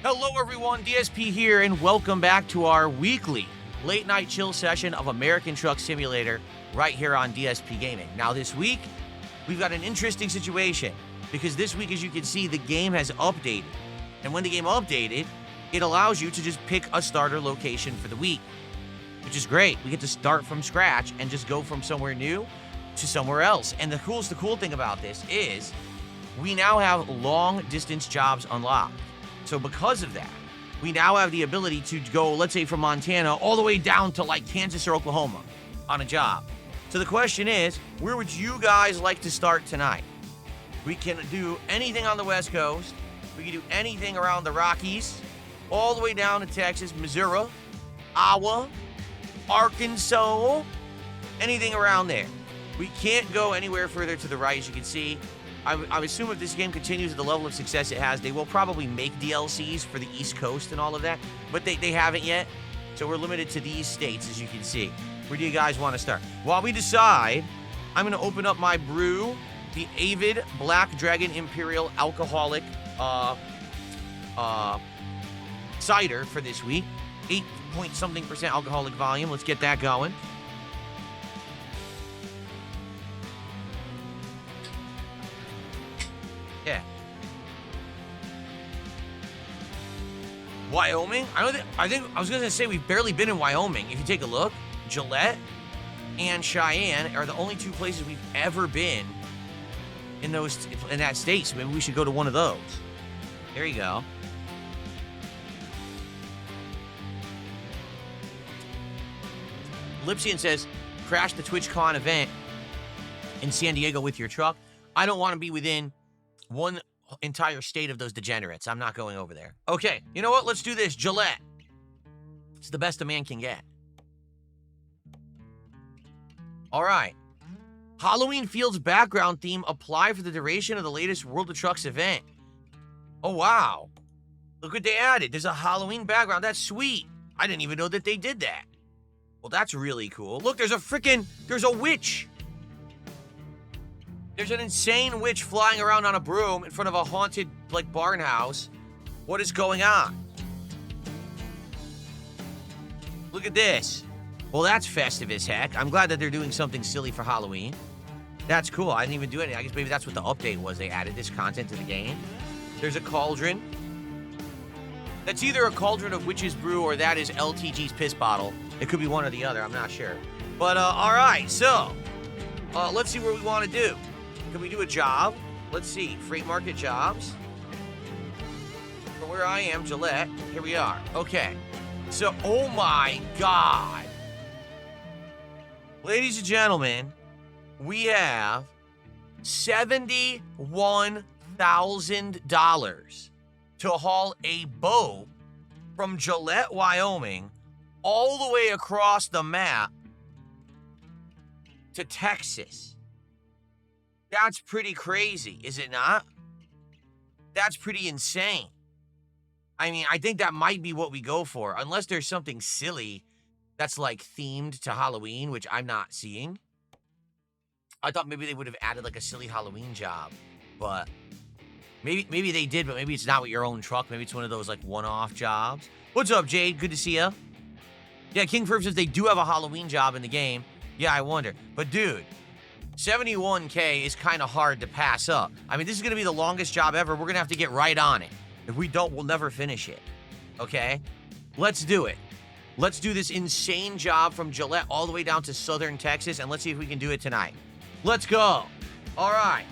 Hello everyone, DSP here, and welcome back to our weekly late night chill session of American Truck Simulator right here on DSP Gaming. Now this week, we've got an interesting situation because this week, as you can see, the game has updated. And when the game updated, it allows you to just pick a starter location for the week, which is great. We get to start from scratch and just go from somewhere new to somewhere else. And the cool thing about this is we now have long distance jobs unlocked. So because of that, we now have the ability to go, let's say, from Montana all the way down to like Kansas or Oklahoma on a job. So the question is, where would you guys like to start tonight? We can do anything on the West Coast. We can do anything around the Rockies, all the way down to Texas, Missouri, Iowa, Arkansas, anything around there. We can't go anywhere further to the right, as you can see. I assume if this game continues at the level of success it has, they will probably make DLCs for the East Coast and all of that, but they haven't yet. So we're limited to these states, as you can see. Where do you guys want to start? While we decide, I'm going to open up my brew, the Avid Black Dragon Imperial Alcoholic cider for this week. 8-point-something% alcoholic volume. Let's get that going. Yeah. Wyoming? I was gonna say we've barely been in Wyoming. If you take a look, Gillette and Cheyenne are the only two places we've ever been in that state. So maybe we should go to one of those. There you go. Lipsian says, crash the TwitchCon event in San Diego with your truck. I don't want to be within one entire state of those degenerates. I'm not going over there. Okay, you know what? Let's do this. Gillette. It's the best a man can get. All right. Halloween Fields background theme apply for the duration of the latest World of Trucks event. Oh, wow. Look what they added. There's a Halloween background. That's sweet. I didn't even know that they did that. Well, that's really cool. Look, there's a witch. There's an insane witch flying around on a broom in front of a haunted, barn house. What is going on? Look at this. Well, that's festive as heck. I'm glad that they're doing something silly for Halloween. That's cool. I didn't even do anything. I guess maybe that's what the update was. They added this content to the game. There's a cauldron. That's either a cauldron of witch's brew or that is LTG's piss bottle. It could be one or the other. I'm not sure. But, all right. So, let's see what we want to do. Can we do a job? Let's see. Freight market jobs. From where I am, Gillette. Here we are. Okay. So, oh my God. Ladies and gentlemen, we have $71,000 to haul a boat from Gillette, Wyoming, all the way across the map to Texas. That's pretty crazy, is it not? That's pretty insane. I mean, I think that might be what we go for, unless there's something silly that's like themed to Halloween, which I'm not seeing. I thought maybe they would have added like a silly Halloween job, but maybe they did, but maybe it's not with your own truck. Maybe it's one of those like one-off jobs. What's up, Jade? Good to see ya. Yeah, King Ferb says they do have a Halloween job in the game. Yeah, I wonder. But dude, 71K is kind of hard to pass up. I mean, this is going to be the longest job ever. We're going to have to get right on it. If we don't, we'll never finish it. Okay? Let's do it. Let's do this insane job from Gillette all the way down to southern Texas, and let's see if we can do it tonight. Let's go. All right.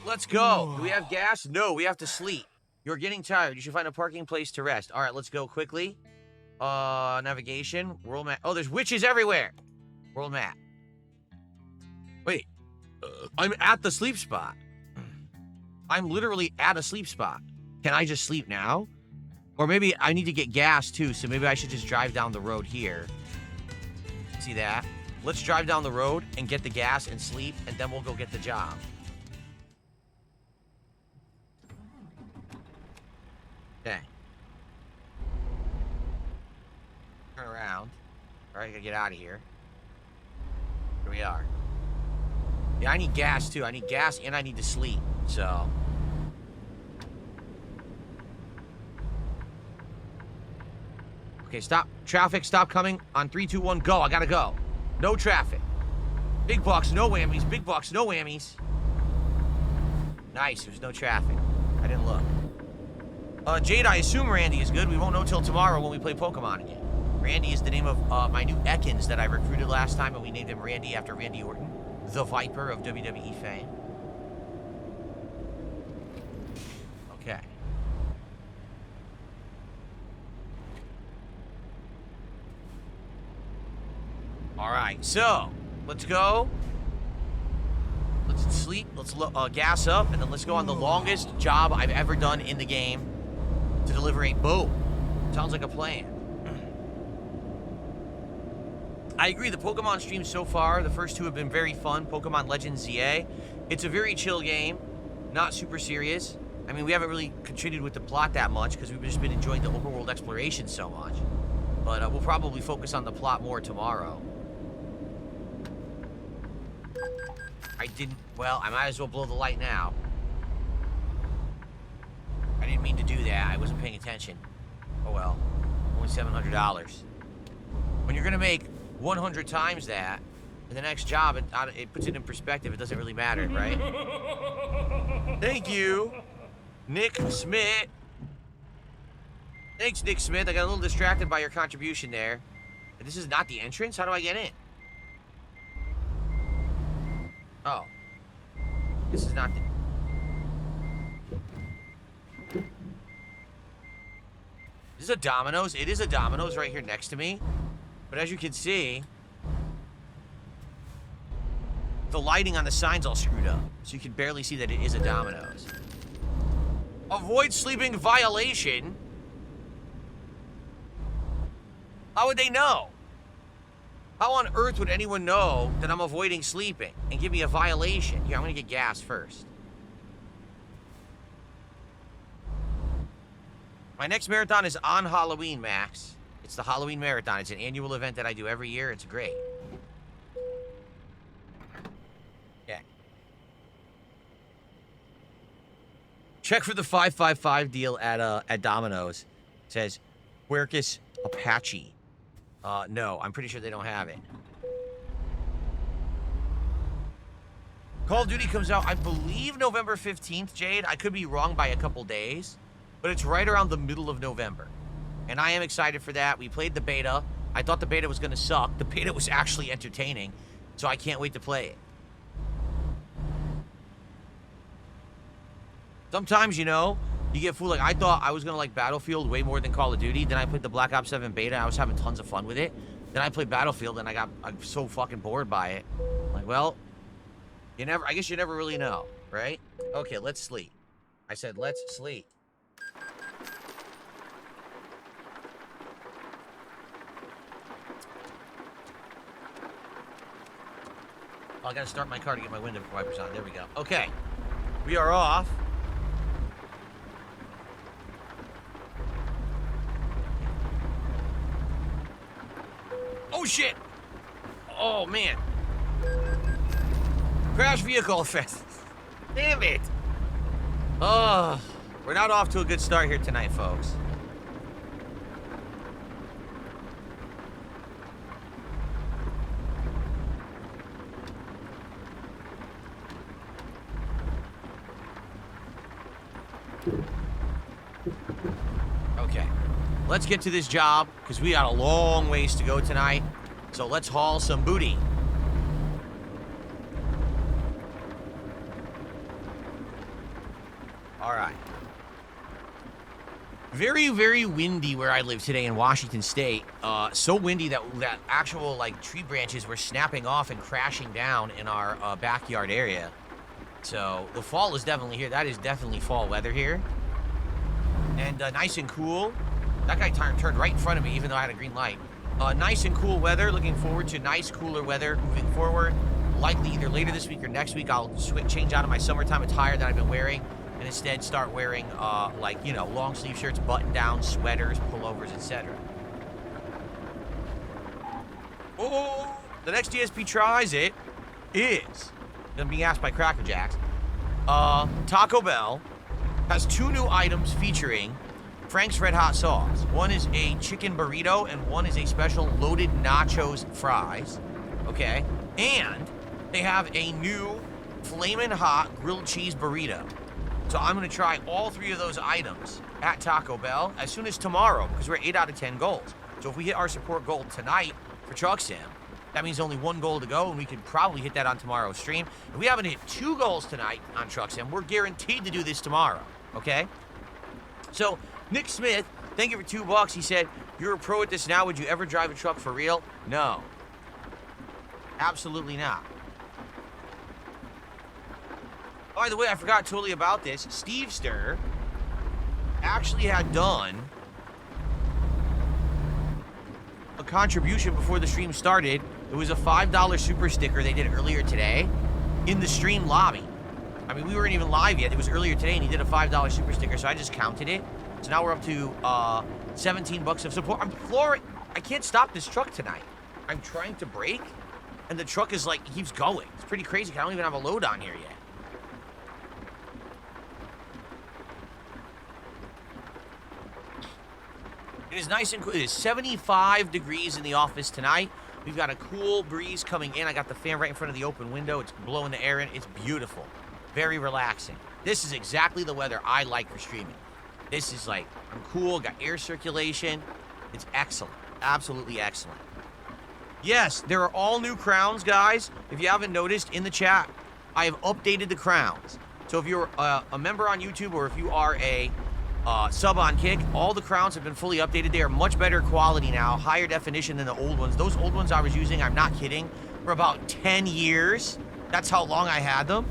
Let's go. Do we have gas? No, we have to sleep. You're getting tired. You should find a parking place to rest. All right, let's go quickly. Navigation. World map. Oh, there's witches everywhere. World map. Wait. I'm at the sleep spot. I'm literally at a sleep spot. Can I just sleep now? Or maybe I need to get gas too, so maybe I should just drive down the road here. See that? Let's drive down the road and get the gas and sleep, and then we'll go get the job. Okay. Turn around. All right, I gotta get out of here. Here we are. Yeah, I need gas too. I need gas and I need to sleep. So Okay, stop. Traffic, stop coming. On 3, 2, 1, go. I gotta go. No traffic. Big bucks, no whammies. Big bucks, no whammies. Nice, there's no traffic. I didn't look. Jade, I assume Randy is good. We won't know till tomorrow when we play Pokemon again. Randy is the name of my new Ekans that I recruited last time, and we named him Randy after Randy Orton, the Viper of WWE fame. Okay. All right, so let's go. Let's sleep. Let's gas up, and then let's go on the longest job I've ever done in the game to deliver a boat. Sounds like a plan. I agree. The Pokemon streams so far, the first 2 have been very fun. Pokemon Legends ZA. It's a very chill game, not super serious. I mean, we haven't really contributed with the plot that much because we've just been enjoying the open world exploration so much. But we'll probably focus on the plot more tomorrow. I didn't... Well, I might as well blow the light now. I didn't mean to do that. I wasn't paying attention. Oh, well. Only $700. When you're going to make 100 times that, in the next job, it puts it in perspective. It doesn't really matter, right? Thank you, Nick Smith. Thanks, Nick Smith. I got a little distracted by your contribution there. This is not the entrance? How do I get in? Oh. This is not the... This is a Domino's. It is a Domino's right here next to me. But as you can see, the lighting on the sign's all screwed up. So you can barely see that it is a Domino's. Avoid sleeping violation? How would they know? How on earth would anyone know that I'm avoiding sleeping and give me a violation? Here, I'm gonna get gas first. My next marathon is on Halloween, Max. It's the Halloween Marathon. It's an annual event that I do every year. It's great. Yeah. Check for the 555 deal at Domino's. It says, Huercus Apache. No, I'm pretty sure they don't have it. Call of Duty comes out, I believe, November 15th, Jade. I could be wrong by a couple days, but it's right around the middle of November. And I am excited for that. We played the beta. I thought the beta was going to suck. The beta was actually entertaining, so I can't wait to play it. Sometimes, you know, you get fooled. Like, I thought I was going to like Battlefield way more than Call of Duty. Then I played the Black Ops 7 beta. I was having tons of fun with it. Then I played Battlefield, and I'm so fucking bored by it. Like, well, I guess you never really know, right? Okay, let's sleep. I said, let's sleep. Oh, I gotta start my car to get my window wipers on. There we go. Okay. We are off. Oh, shit! Oh, man. Crash vehicle offense. Damn it. Oh, we're not off to a good start here tonight, folks. Okay, let's get to this job, because we got a long ways to go tonight. So let's haul some booty. All right. Very, very windy where I live today in Washington State. So windy that actual, like, tree branches were snapping off and crashing down in our backyard area. So the fall is definitely here. That is definitely fall weather here. And nice and cool. That guy turned right in front of me, even though I had a green light. Nice and cool weather. Looking forward to nice, cooler weather moving forward. Likely either later this week or next week, I'll change out of my summertime attire that I've been wearing and instead start wearing, like, you know, long sleeve shirts, button down, sweaters, pullovers, etc. Oh, the next DSP tries it is gonna be asked by Cracker Jacks. Taco Bell has 2 new items featuring Frank's Red Hot Sauce. One is a chicken burrito, and one is a special loaded nachos fries. Okay? And they have a new flamin' hot grilled cheese burrito. So I'm going to try all 3 of those items at Taco Bell as soon as tomorrow, because we're 8 out of 10 goals. So if we hit our support goal tonight for Truck Sim, that means only 1 goal to go, and we could probably hit that on tomorrow's stream. If we haven't hit 2 goals tonight on Truck Sim, we're guaranteed to do this tomorrow, okay? So Nick Smith, thank you for $2. He said, you're a pro at this now. Would you ever drive a truck for real? No. Absolutely not. By the way, I forgot totally about this. Stevester actually had done a contribution before the stream started. It was a $5 super sticker they did earlier today in the stream lobby. I mean, we weren't even live yet. It was earlier today, and he did a $5 super sticker, so I just counted it. So now we're up to $17 of support. I'm flooring. I can't stop this truck tonight. I'm trying to brake, and the truck is like, keeps going. It's pretty crazy. I don't even have a load on here yet. It is nice and cool. It is 75 degrees in the office tonight. We've got a cool breeze coming in. I got the fan right in front of the open window. It's blowing the air in. It's beautiful. Very relaxing. This is exactly the weather I like for streaming. This is like, I'm cool, got air circulation. It's excellent. Absolutely excellent. Yes, there are all new crowns, guys. If you haven't noticed in the chat, I have updated the crowns. So if you're a member on YouTube or if you are a sub on Kick, all the crowns have been fully updated. They are much better quality now, higher definition than the old ones. Those old ones I was using, I'm not kidding, for about 10 years. That's how long I had them.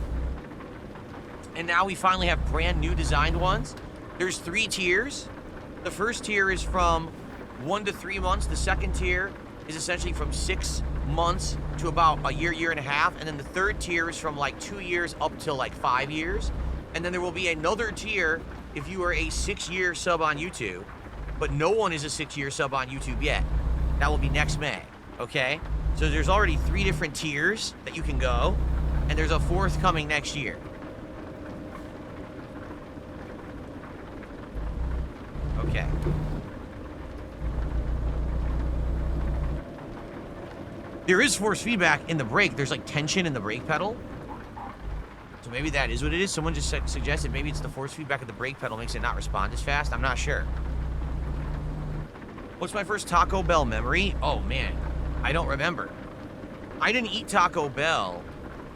And now we finally have brand new designed ones. There's 3 tiers. The first tier is from 1 to 3 months. The second tier is essentially from 6 months to about a year, year and a half. And then the third tier is from like 2 years up till like 5 years. And then there will be another tier if you are a 6-year sub on YouTube, but no one is a 6-year sub on YouTube yet. That will be next May, okay? So there's already 3 different tiers that you can go, and there's a 4th coming next year. Okay. There is force feedback in the brake. There's like tension in the brake pedal. So maybe that is what it is. Someone just suggested maybe it's the force feedback of the brake pedal makes it not respond as fast. I'm not sure. What's my first Taco Bell memory? Oh, man. I don't remember. I didn't eat Taco Bell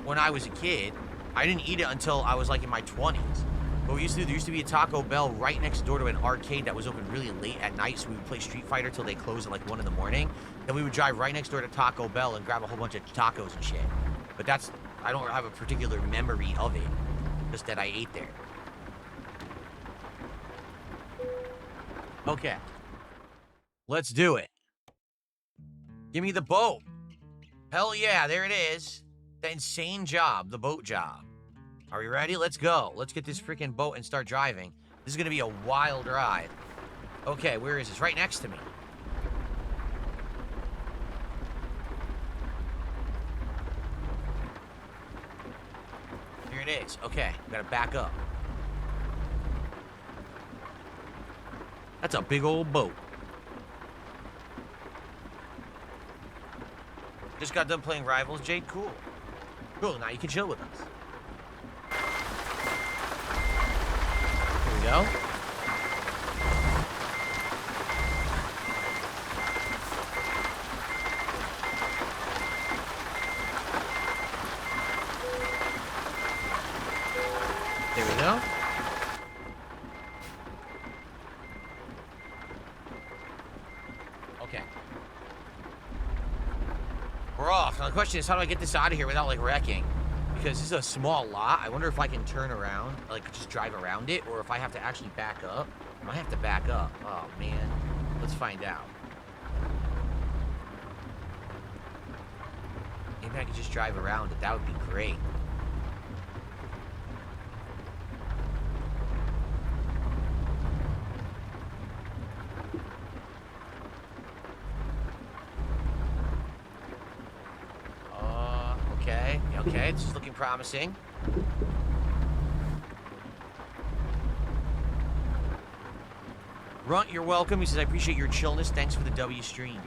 when I was a kid. I didn't eat it until I was like in my 20s. What we used to do, there used to be a Taco Bell right next door to an arcade that was open really late at night, so we would play Street Fighter till they closed at like 1 in the morning. Then we would drive right next door to Taco Bell and grab a whole bunch of tacos and shit. But that's... I don't have a particular memory of it, just that I ate there. Okay. Let's do it. Give me the boat. Hell yeah, there it is. The insane job, the boat job. Are we ready? Let's go. Let's get this freaking boat and start driving. This is going to be a wild ride. Okay, where is this? Right next to me. Here it is. Okay, we gotta back up. That's a big old boat. Just got done playing Rivals, Jade. Cool. Cool, now you can chill with us. Here we go. There we go. Okay. We're off. Now the question is, how do I get this out of here without, like, wrecking? Because this is a small lot. I wonder if I can turn around, like, just drive around it, or if I have to actually back up. I might have to back up. Oh, man. Let's find out. Maybe I could just drive around it. That would be great. Okay, this is looking promising. Runt, you're welcome. He says, I appreciate your chillness. Thanks for the W streams.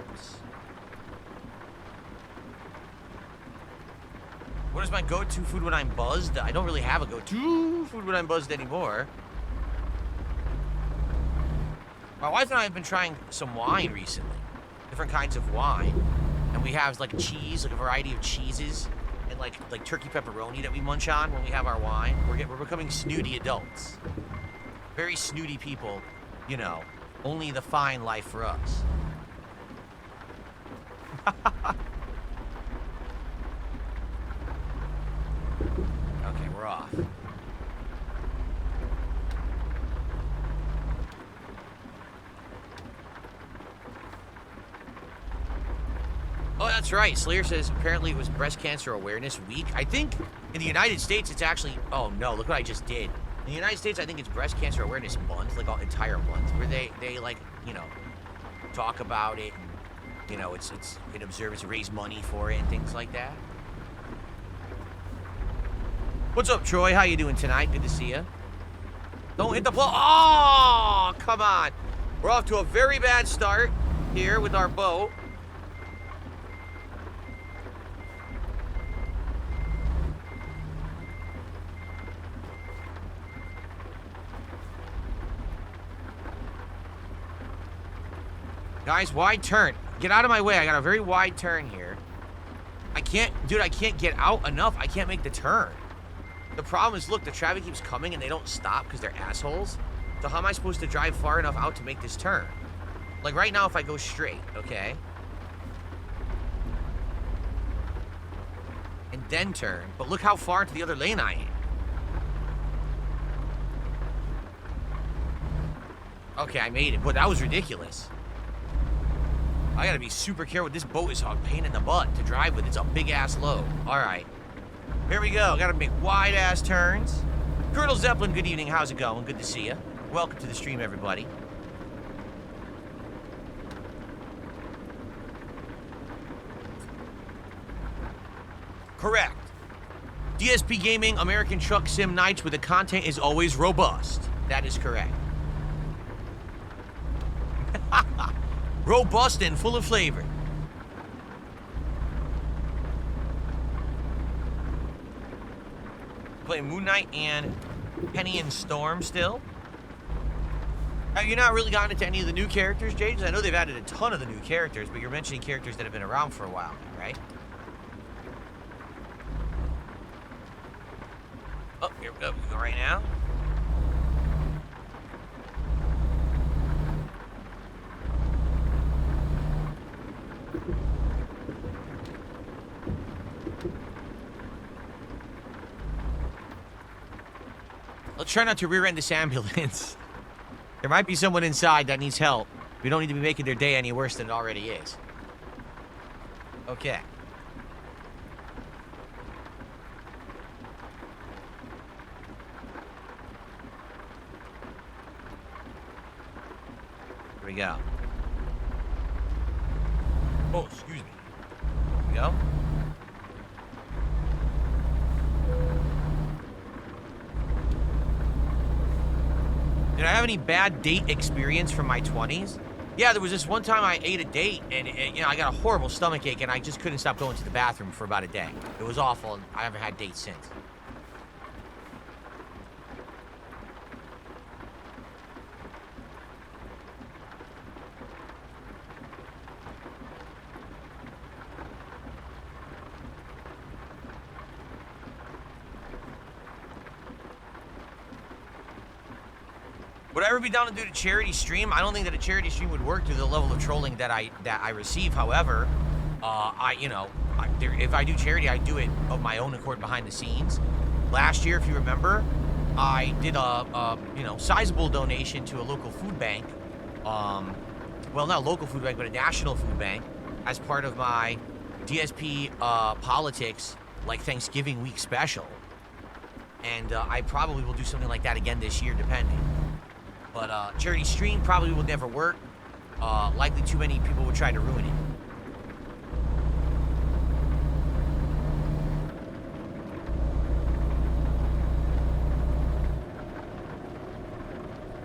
What is my go-to food when I'm buzzed? I don't really have a go-to food when I'm buzzed anymore. My wife and I have been trying some wine recently. Different kinds of wine. And we have like cheese, like a variety of cheeses. And like turkey pepperoni that we munch on when we have our wine. We're becoming snooty adults. Very snooty people, you know. Only the fine life for us. Okay, we're off. Oh, that's right. Slayer says apparently it was Breast Cancer Awareness Week. I think in the United States it's actually... Oh, no, look what I just did. In the United States, I think it's Breast Cancer Awareness Month, like an entire month, where they like, you know, talk about it. And, you know, it's an observance to raise money for it and things like that. What's up, Troy? How you doing tonight? Good to see you. Don't hit the ball. Oh, come on. We're off to a very bad start here with our boat. Guys, wide turn. Get out of my way. I got a very wide turn here. I can't get out enough. I can't make the turn. The problem is, look, the traffic keeps coming and they don't stop because they're assholes. So how am I supposed to drive far enough out to make this turn? Like right now, if I go straight, okay? And then turn. But look how far into the other lane I am. Okay, I made it. But that was ridiculous. I gotta be super careful. This boat is a pain in the butt to drive with. It's a big-ass load. All right. Here we go. Gotta make wide-ass turns. Colonel Zeppelin, good evening. How's it going? Good to see you. Welcome to the stream, everybody. Correct. DSPGaming, American Truck Sim Nights, where the content is always robust. That is correct. Robust and full of flavor. Playing Moon Knight and Penny and Storm still. Have you not really gotten into any of the new characters, Jade? I know they've added a ton of the new characters, but you're mentioning characters that have been around for a while now, right? Oh, here we go. We go right now. Let's try not to rear-end this ambulance. There might be someone inside that needs help. We don't need to be making their day any worse than it already is. Okay. Here we go. Oh, excuse me. Here we go. Did I have any bad date experience from my 20s? Yeah, there was this one time I ate a date and you know, I got a horrible stomach ache and I just couldn't stop going to the bathroom for about a day. It was awful and I haven't had dates since. Would I ever be down to do a charity stream? I don't think that a charity stream would work to the level of trolling that I receive. However, if I do charity, I do it of my own accord behind the scenes. Last year, if you remember, I did a sizable donation to a local food bank. Well, not a local food bank, but a national food bank as part of my DSP politics, like Thanksgiving week special. And I probably will do something like that again this year, depending. But charity stream probably will never work. Likely too many people would try to ruin it.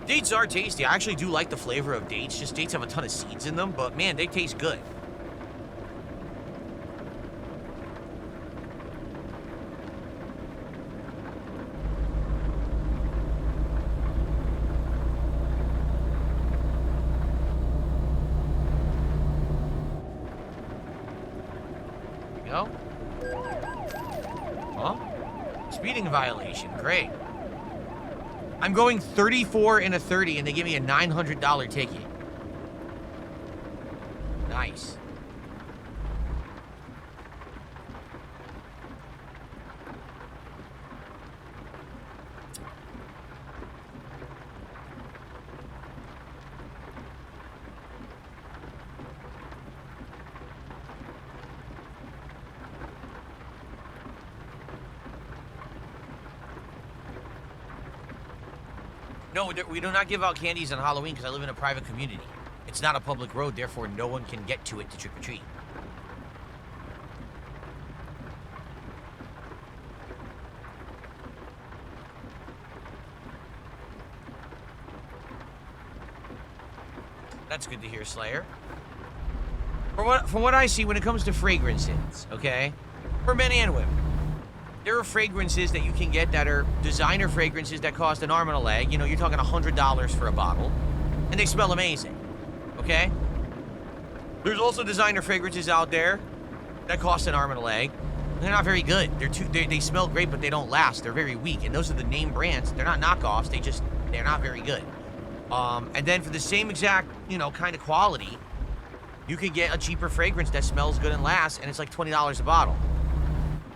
Dates are tasty. I actually do like the flavor of dates. Just dates have a ton of seeds in them, but man, they taste good. There we go. Huh? Speeding violation. Great. I'm going 34 in a 30, and they give me a $900 ticket. Nice. No, we do not give out candies on Halloween because I live in a private community. It's not a public road, therefore no one can get to it to trick-or-treat. That's good to hear, Slayer. From what I see when it comes to fragrances, okay? For men and women. There are fragrances that you can get that are designer fragrances that cost an arm and a leg. You know, you're talking $100 for a bottle. And they smell amazing. Okay? There's also designer fragrances out there that cost an arm and a leg. They're not very good. They smell great, but they don't last. They're very weak. And those are the name brands. They're not knockoffs. They're not very good. And then for the same exact, you know, kind of quality, you can get a cheaper fragrance that smells good and lasts, and it's like $20 a bottle.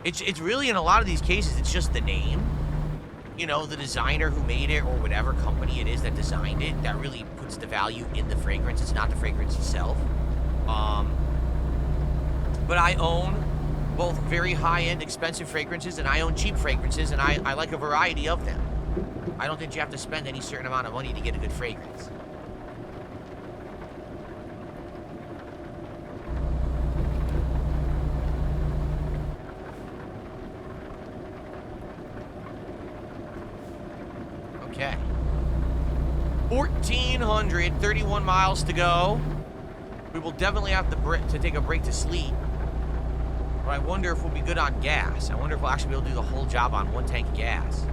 It's really, in a lot of these cases, it's just the name. You know, the designer who made it or whatever company it is that designed it that really puts the value in the fragrance. It's not the fragrance itself. But I own both very high-end expensive fragrances and I own cheap fragrances, and I like a variety of them. I don't think you have to spend any certain amount of money to get a good fragrance. Okay. 1,431 miles to go. We will definitely have to take a break to sleep. But I wonder if we'll be good on gas. I wonder if we'll actually be able to do the whole job on one tank of gas.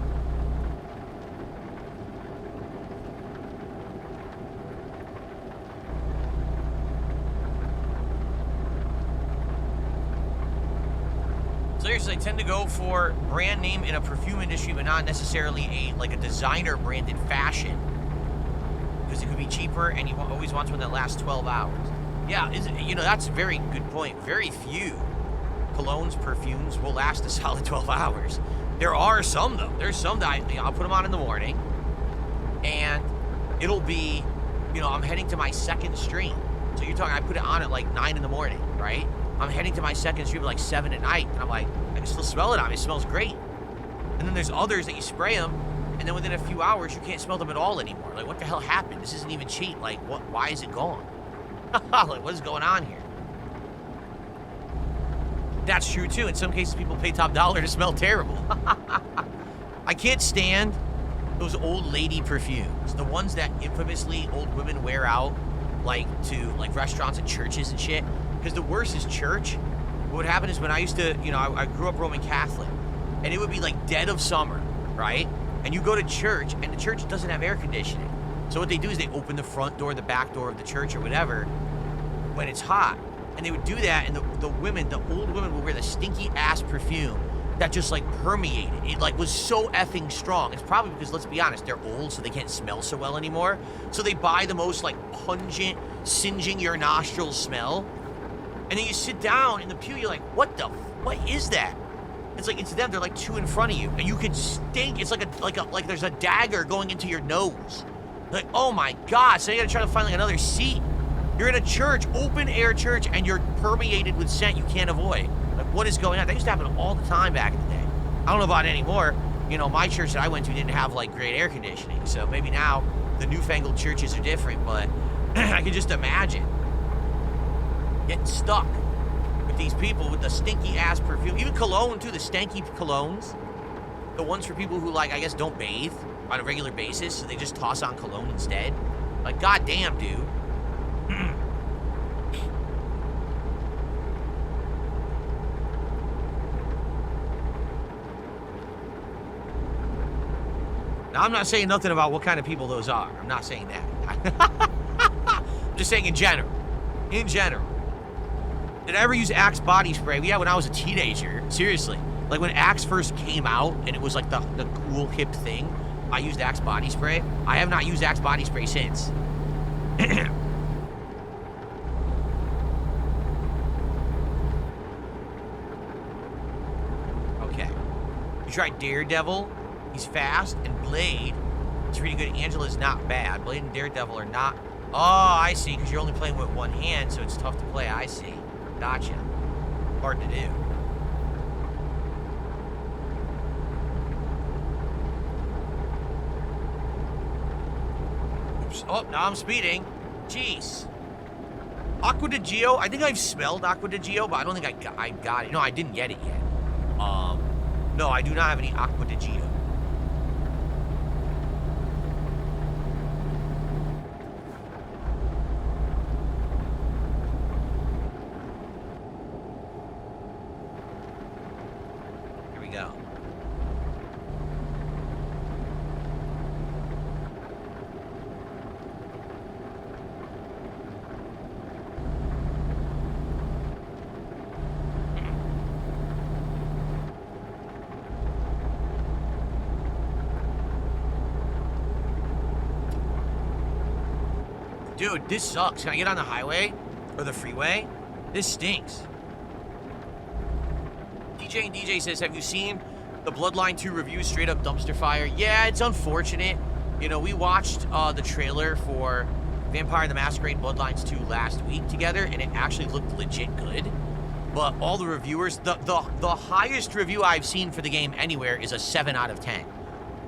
Seriously, I tend to go for brand name in a perfume industry, but not necessarily a designer branded fashion, because it could be cheaper, and you always want one that lasts 12 hours. Yeah, that's a very good point. Very few colognes, perfumes will last a solid 12 hours. There are some though. There's some that I'll put them on in the morning, and it'll be, I'm heading to my second stream. So you're talking, I put it on at like 9 in the morning, right? I'm heading to my second stream at like 7 at night, and I'm like, I can still smell it on me. It smells great. And then there's others that you spray them, and then within a few hours, you can't smell them at all anymore. Like, what the hell happened? This isn't even cheap. Like, why is it gone? Like, what is going on here? That's true, too. In some cases, people pay top dollar to smell terrible. I can't stand those old lady perfumes. The ones that infamously old women wear out, to restaurants and churches and shit. Because the worst is church. What would happen is when I used to, I grew up Roman Catholic, and it would be like dead of summer, right? And you go to church, and the church doesn't have air conditioning. So what they do is they open the front door, the back door of the church or whatever when it's hot. And they would do that, and the old women would wear the stinky ass perfume that just permeated. It was so effing strong. It's probably because, let's be honest, they're old, so they can't smell so well anymore. So they buy the most pungent, singeing your nostrils smell. And then you sit down in the pew, you're like, what is that? It's them, they're two in front of you, and you can stink. It's like there's a dagger going into your nose. Like, oh my God, so you gotta try to find another seat. You're in a church, open air church, and you're permeated with scent you can't avoid. What is going on? That used to happen all the time back in the day. I don't know about it anymore. My church that I went to didn't have great air conditioning, so maybe now the newfangled churches are different, but I can just imagine getting stuck with these people with the stinky ass perfume. Even cologne too, the stanky colognes. The ones for people who I guess don't bathe. on a regular basis, so they just toss on cologne instead. Like, goddamn, dude. Now, I'm not saying nothing about what kind of people those are. I'm not saying that. I'm just saying in general. In general. Did I ever use Axe body spray? Yeah, when I was a teenager. Seriously. Like when Axe first came out and it was like the cool hip thing, I used Axe body spray. I have not used Axe body spray since. Okay. You tried Daredevil. He's fast, and Blade, it's pretty good. Angela's not bad. Blade and Daredevil are not. Oh, I see, because you're only playing with one hand, so it's tough to play. I see. Gotcha. Hard to do. Oops. Oh, now I'm speeding. Jeez. Aqua de Gio, I think I've smelled Aqua de Gio, but I don't think I got it. No, I didn't get it yet. No, I do not have any Aqua de Gio. Go. Dude, this sucks. Can I get on the highway or the freeway? This stinks. DJ and DJ says, have you seen the Bloodline 2 review? Straight up dumpster fire. Yeah, it's unfortunate. You know, we watched the trailer for Vampire the Masquerade Bloodlines 2 last week together, and it actually looked legit good. But all the reviewers, the highest review I've seen for the game anywhere is a 7 out of 10.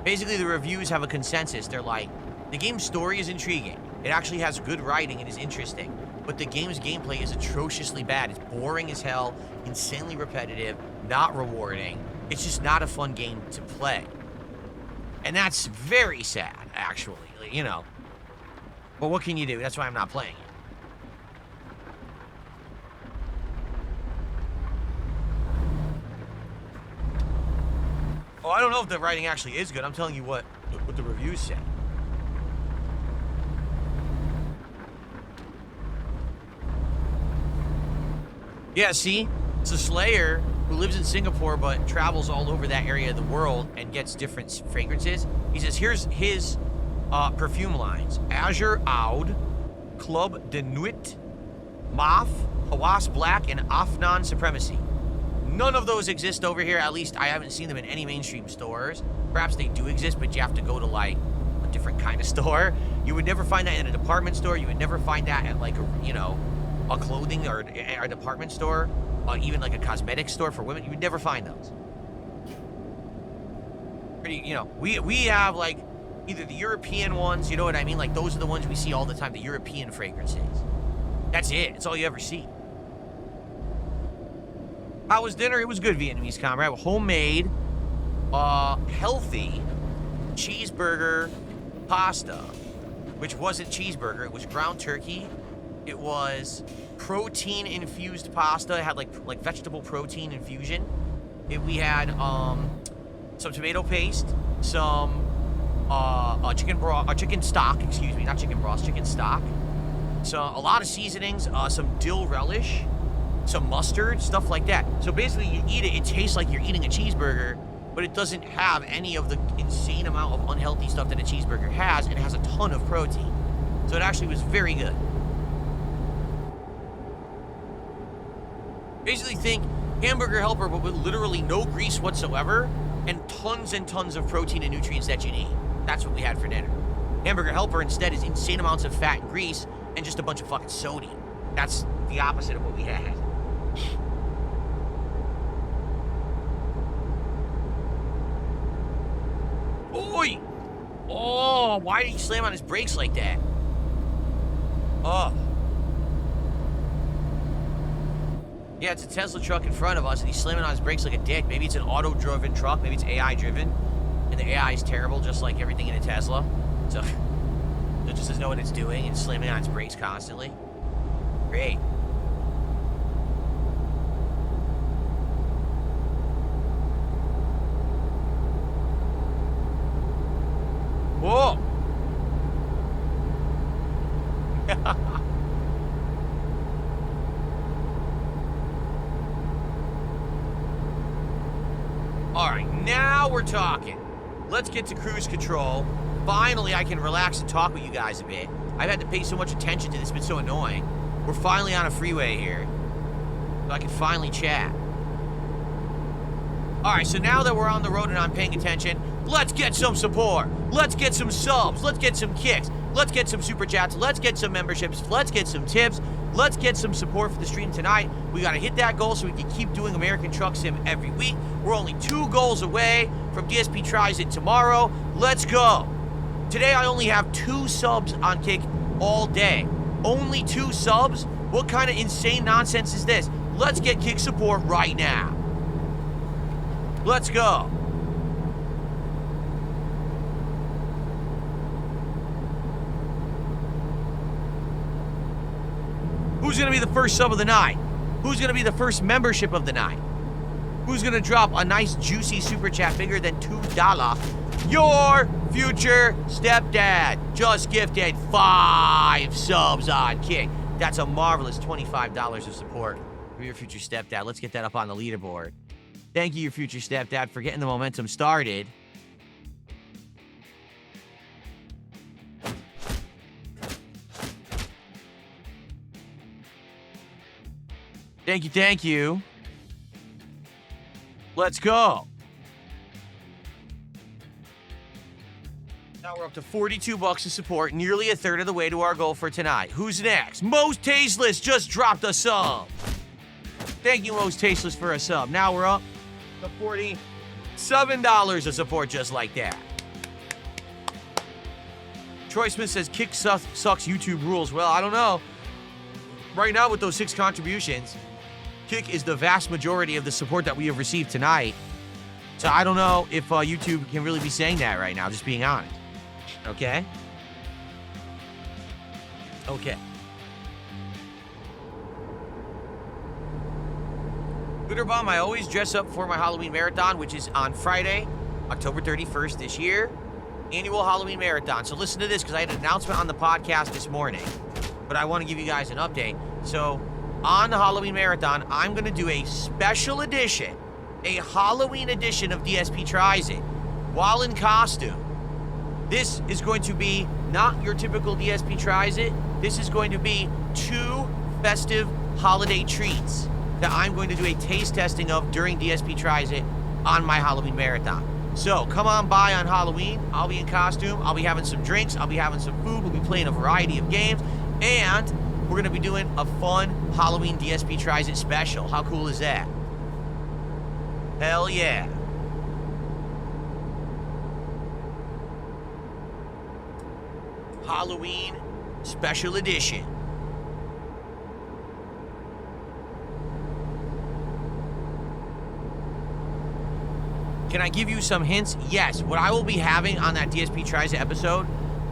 Basically, the reviews have a consensus. They're like, the game's story is intriguing. It actually has good writing and is interesting. But the game's gameplay is atrociously bad. It's boring as hell, insanely repetitive, not rewarding. It's just not a fun game to play. And that's very sad, actually, you know. But what can you do? That's why I'm not playing it. Oh, I don't know if the writing actually is good. I'm telling you what the reviews say. Yeah, see? It's a Slayer who lives in Singapore but travels all over that area of the world and gets different fragrances. He says, here's his perfume lines. Azure Oud, Club de Nuit, Maf, Hawas Black, and Afnan Supremacy. None of those exist over here. At least I haven't seen them in any mainstream stores. Perhaps they do exist, but you have to go to, like, a different kind of store. You would never find that in a department store. You would never find that at, like, a clothing or a department store, even like a cosmetic store for women. You would never find those. Pretty, we have like either the European ones, you know what I mean? Like those are the ones we see all the time, the European fragrances. That's it. It's all you ever see. How was dinner? It was good, Vietnamese comrade. Homemade, healthy cheeseburger pasta, which wasn't cheeseburger. It was ground turkey. It was protein-infused pasta. It had like vegetable protein infusion. We had some tomato paste, some chicken stock. Excuse me, not chicken broth, chicken stock. So a lot of seasonings, some dill relish, some mustard, stuff like that. So basically, you eat it. It tastes like you're eating a cheeseburger, but it doesn't have any of the insane amount of unhealthy stuff that a cheeseburger has, and it has a ton of protein. So it actually was very good. Basically think hamburger helper, but with literally no grease whatsoever and tons of protein and nutrients that you need. That's what we had for dinner. Hamburger helper instead is insane amounts of fat and grease and just a bunch of fucking sodium. That's the opposite of what we had. Oi! Oh, why did he slam on his brakes like that? Oh. Yeah, it's a Tesla truck in front of us, and he's slamming on his brakes like a dick. Maybe it's an auto-driven truck. Maybe it's AI-driven. And and the AI is terrible, just like everything in a Tesla. So it just doesn't know what it's doing and slamming on its brakes constantly. Great. Whoa! All right, now we're talking. Let's get to cruise control. Finally, I can relax and talk with you guys a bit. I've had to pay so much attention to this. It's been so annoying. We're finally on a freeway here, so I can finally chat. All right, so now that we're on the road and I'm paying attention, let's get some support. Let's get some subs. Let's get some kicks. Let's get some super chats. Let's get some memberships. Let's get some tips. Let's get some support for the stream tonight. We got to hit that goal so we can keep doing American Truck Sim every week. We're only 2 goals away from DSP Tries It tomorrow. Let's go. Today, I only have 2 subs on Kick all day. Only 2 subs? What kind of insane nonsense is this? Let's get Kick support right now. Let's go. Who's going to be the first sub of the night? Who's going to be the first membership of the night? Who's going to drop a nice juicy super chat bigger than $2? Your future stepdad just gifted 5 subs on Kick. That's a marvelous $25 of support for your future stepdad. Let's get that up on the leaderboard. Thank you, your future stepdad, for getting the momentum started. Thank you, thank you. Let's go. Now we're up to $42 of support, nearly a third of the way to our goal for tonight. Who's next? Most Tasteless just dropped a sub. Thank you, Most Tasteless, for a sub. Now we're up to $47 of support just like that. Troy Smith says, Kick sucks, YouTube rules. Well, I don't know. Right now with those 6 contributions, Kick is the vast majority of the support that we have received tonight. So I don't know if YouTube can really be saying that right now, just being honest. Okay? Okay. Gooderbomb, I always dress up for my Halloween marathon, which is on Friday, October 31st this year. Annual Halloween marathon. So listen to this, because I had an announcement on the podcast this morning. But I want to give you guys an update. So on the Halloween marathon, I'm going to do a special edition, a Halloween edition of DSP Tries It, while in costume. This is going to be not your typical DSP Tries It. This is going to be 2 festive holiday treats that I'm going to do a taste testing of during DSP Tries It on my Halloween marathon. So come on by on Halloween. I'll be in costume. I'll be having some drinks. I'll be having some food. We'll be playing a variety of games. And we're going to be doing a fun Halloween DSP Tries It special. How cool is that? Hell yeah. Halloween special edition. Can I give you some hints? Yes. What I will be having on that DSP Tries It episode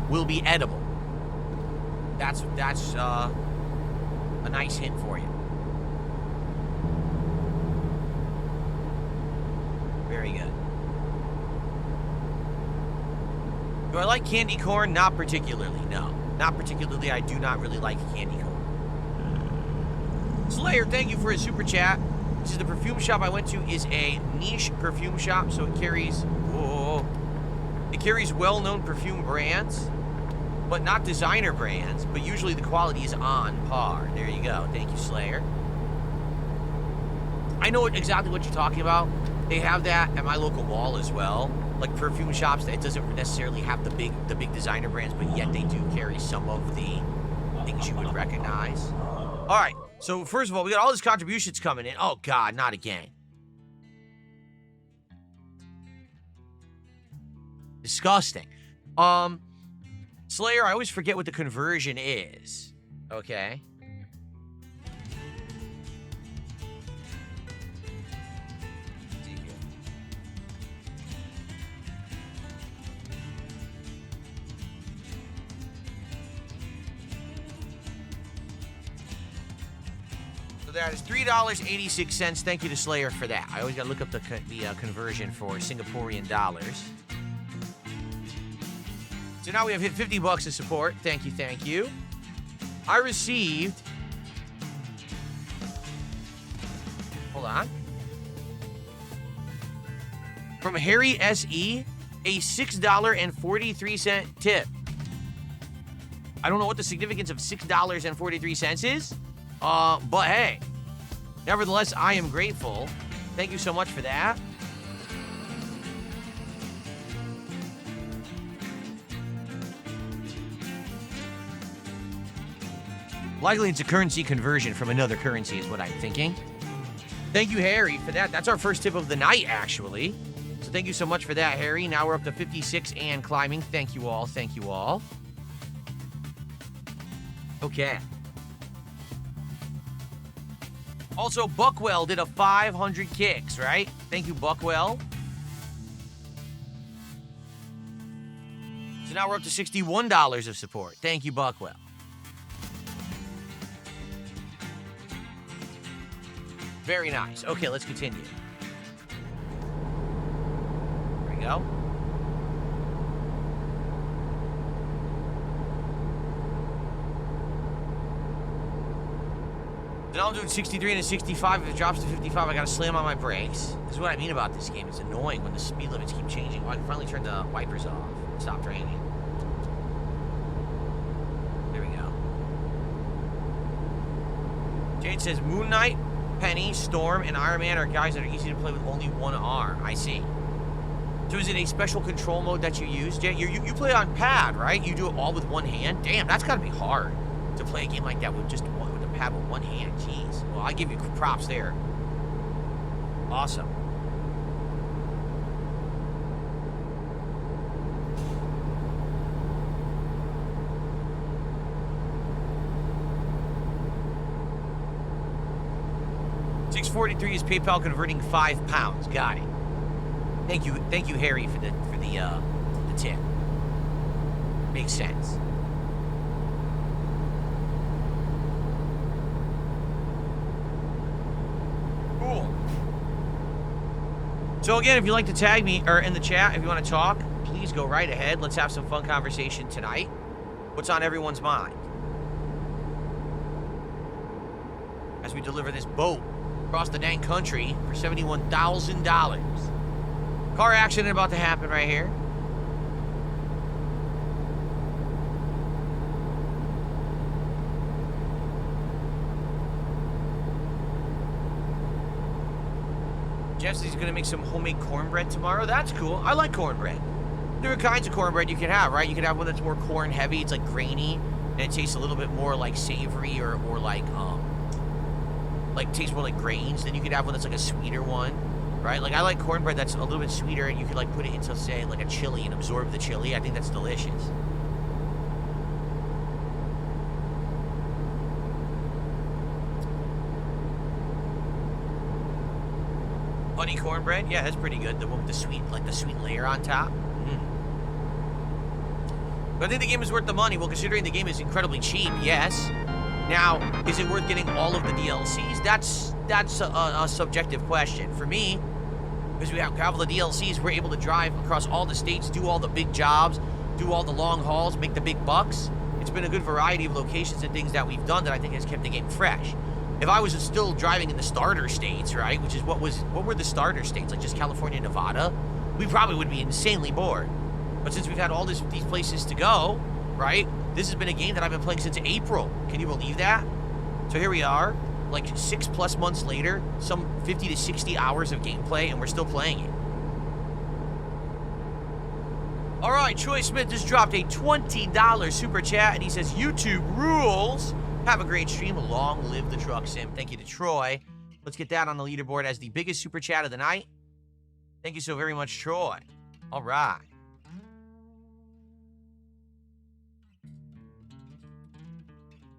will be edible. That's a nice hint for you. Very good. Do I like candy corn? Not particularly, no. Not particularly. I do not really like candy corn. Slayer, thank you for his super chat. This is the perfume shop I went to. Is a niche perfume shop, so it carries well-known perfume brands, but not designer brands, but usually the quality is on par. There you go. Thank you, Slayer. I know exactly what you're talking about. They have that at my local mall as well. Like perfume shops, that doesn't necessarily have the big designer brands, but yet they do carry some of the things you would recognize. All right. So first of all, we got all these contributions coming in. Oh God, not again. Disgusting. Slayer, I always forget what the conversion is. Okay. that is $3.86. Thank you to Slayer for that. I always got to look up the conversion for Singaporean dollars. So now we have hit $50 of support. Thank you, thank you. I received... Hold on. From Harry S.E., a $6.43 tip. I don't know what the significance of $6.43 is, but hey, nevertheless, I am grateful. Thank you so much for that. Likely it's a currency conversion from another currency is what I'm thinking. Thank you, Harry, for that. That's our first tip of the night, actually. So thank you so much for that, Harry. Now we're up to 56 and climbing. Thank you all. Thank you all. Okay. Also, Buckwell did a 500 kicks, right? Thank you, Buckwell. So now we're up to $61 of support. Thank you, Buckwell. Very nice. Okay, let's continue. There we go. So now I'm doing 63 and a 65. If it drops to 55, I gotta slam on my brakes. This is what I mean about this game. It's annoying when the speed limits keep changing. Oh, I can finally turn the wipers off. It stopped raining. There we go. Jade says Moon Knight, Penny, Storm, and Iron Man are guys that are easy to play with only one arm. I see. So is it a special control mode that you use? You play on pad, right? You do it all with one hand? Damn, that's gotta be hard to play a game like that with just with a pad with one hand. Jeez. Well, I give you props there. Awesome. $6.43 is PayPal converting £5. Got it. Thank you, Harry, for the tip. Makes sense. Cool. So again, if you'd like to tag me or in the chat, if you want to talk, please go right ahead. Let's have some fun conversation tonight. What's on everyone's mind as we deliver this boat across the dang country for $71,000. Car accident about to happen right here. Jeff says he's going to make some homemade cornbread tomorrow. That's cool. I like cornbread. There are kinds of cornbread you can have, right? You can have one that's more corn heavy. It's like grainy, and it tastes a little bit more like savory or like tastes more like grains. Then you could have one that's like a sweeter one, right? Like I like cornbread that's a little bit sweeter, and you could like put it into, say, like a chili and absorb the chili. I think that's delicious. Honey cornbread, yeah, that's pretty good. The one with the sweet, like the sweet layer on top. But I think the game is worth the money. Well, considering the game is incredibly cheap, yes. Now, is it worth getting all of the DLCs? That's a subjective question. For me, because we have all the DLCs, we're able to drive across all the states, do all the big jobs, do all the long hauls, make the big bucks. It's been a good variety of locations and things that we've done that I think has kept the game fresh. If I was still driving in the starter states, right, which is what were the starter states, like just California, Nevada, we probably would be insanely bored. But since we've had all these places to go, right, this has been a game that I've been playing since April. Can you believe that? So here we are, like 6+ months later, some 50 to 60 hours of gameplay, and we're still playing it. All right, Troy Smith just dropped a $20 super chat, and he says, YouTube rules. Have a great stream. Long live the truck sim. Thank you to Troy. Let's get that on the leaderboard as the biggest super chat of the night. Thank you so very much, Troy. All right.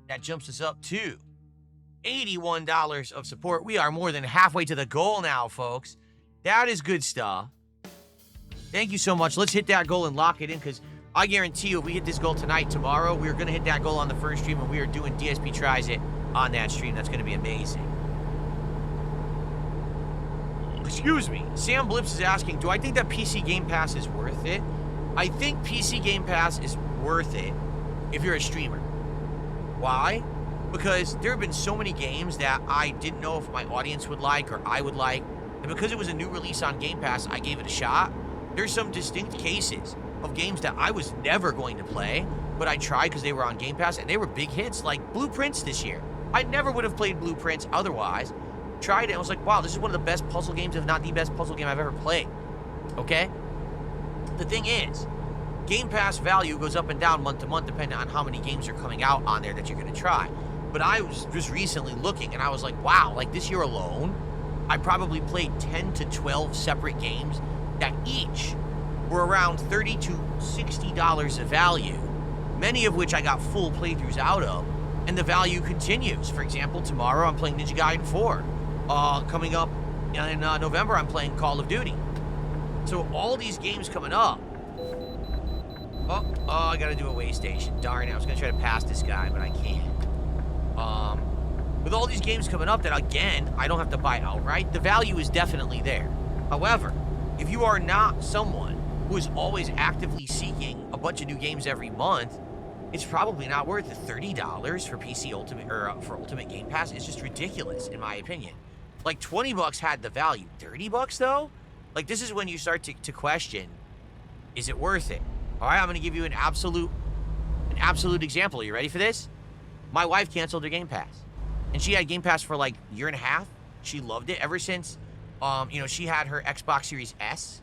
That jumps us up to $81 of support. We are more than halfway to the goal now, folks. That is good stuff. Thank you so much. Let's hit that goal and lock it in, because I guarantee you if we hit this goal tonight, tomorrow, we're going to hit that goal on the first stream, and we are doing DSP Tries It on that stream. That's going to be amazing. Excuse me. Sam Blips is asking, do I think that PC Game Pass is worth it? I think PC Game Pass is worth it if you're a streamer. Why? Because there have been so many games that I didn't know if my audience would like or I would like. And because it was a new release on Game Pass, I gave it a shot. There's some distinct cases of games that I was never going to play, but I tried because they were on Game Pass, and they were big hits, like Blueprints this year. I never would have played Blueprints otherwise. Tried it, and I was like, wow, this is one of the best puzzle games, if not the best puzzle game I've ever played. Okay? The thing is, Game Pass value goes up and down month to month depending on how many games are coming out on there that you're going to try. But I was just recently looking, and I was like, wow, like this year alone, I probably played 10 to 12 separate games that each were around $30 to $60 of value, many of which I got full playthroughs out of, and the value continues. For example, tomorrow I'm playing Ninja Gaiden 4. Coming up in November, I'm playing Call of Duty. So all these games coming up. Oh, I gotta do a way station. Darn it, I was gonna try to pass this guy, but I can't. With all these games coming up that, again, I don't have to buy outright, the value is definitely there. However, if you are not someone who is always actively seeking a bunch of new games every month, it's probably not worth it. $30 for PC Ultimate, or for Ultimate Game Pass is just ridiculous, in my opinion. Like, $20 had the value. $30 though? Like, this is when you start to question, is it worth it? All right, I'm gonna give you an absolute example. Are you ready for this? My wife canceled her Game Pass, and she had Game Pass for like a year and a half. She loved it ever since, she had her Xbox Series S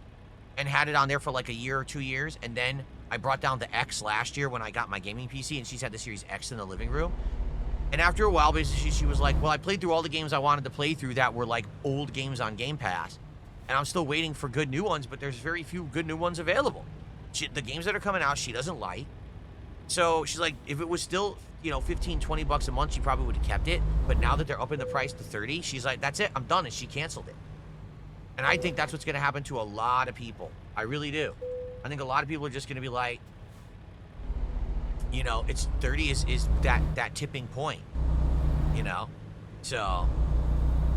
and had it on there for like a year or 2 years, and then I brought down the X last year when I got my gaming PC, and she's had the Series X in the living room. And after a while, basically, she was like, well, I played through all the games I wanted to play through that were like old games on Game Pass, and I'm still waiting for good new ones, but there's very few good new ones available. The games that are coming out, she doesn't like. So she's like, if it was still, $15, $20 a month, she probably would have kept it. But now that they're upping the price to $30, she's like, that's it, I'm done, and she canceled it. And I think that's what's going to happen to a lot of people. I really do. I think a lot of people are just going to be like, it's 30 is that tipping point, So,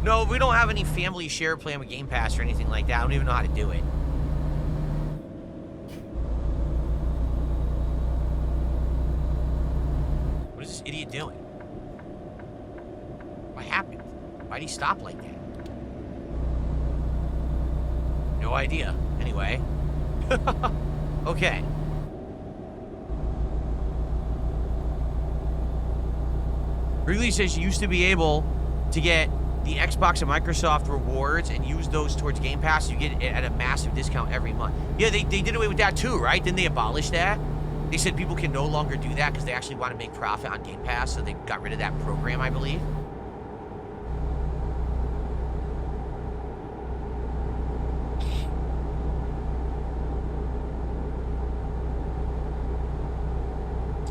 no, we don't have any family share plan with Game Pass or anything like that. I don't even know how to do it. What is this idiot doing? What happened? Why'd he stop like that? No idea. Anyway. Okay. Wrigley says you used to be able to get the Xbox and Microsoft rewards and use those towards Game Pass. You get it at a massive discount every month. Yeah, they did away with that too, right? Didn't they abolish that? They said people can no longer do that because they actually want to make profit on Game Pass, so they got rid of that program, I believe.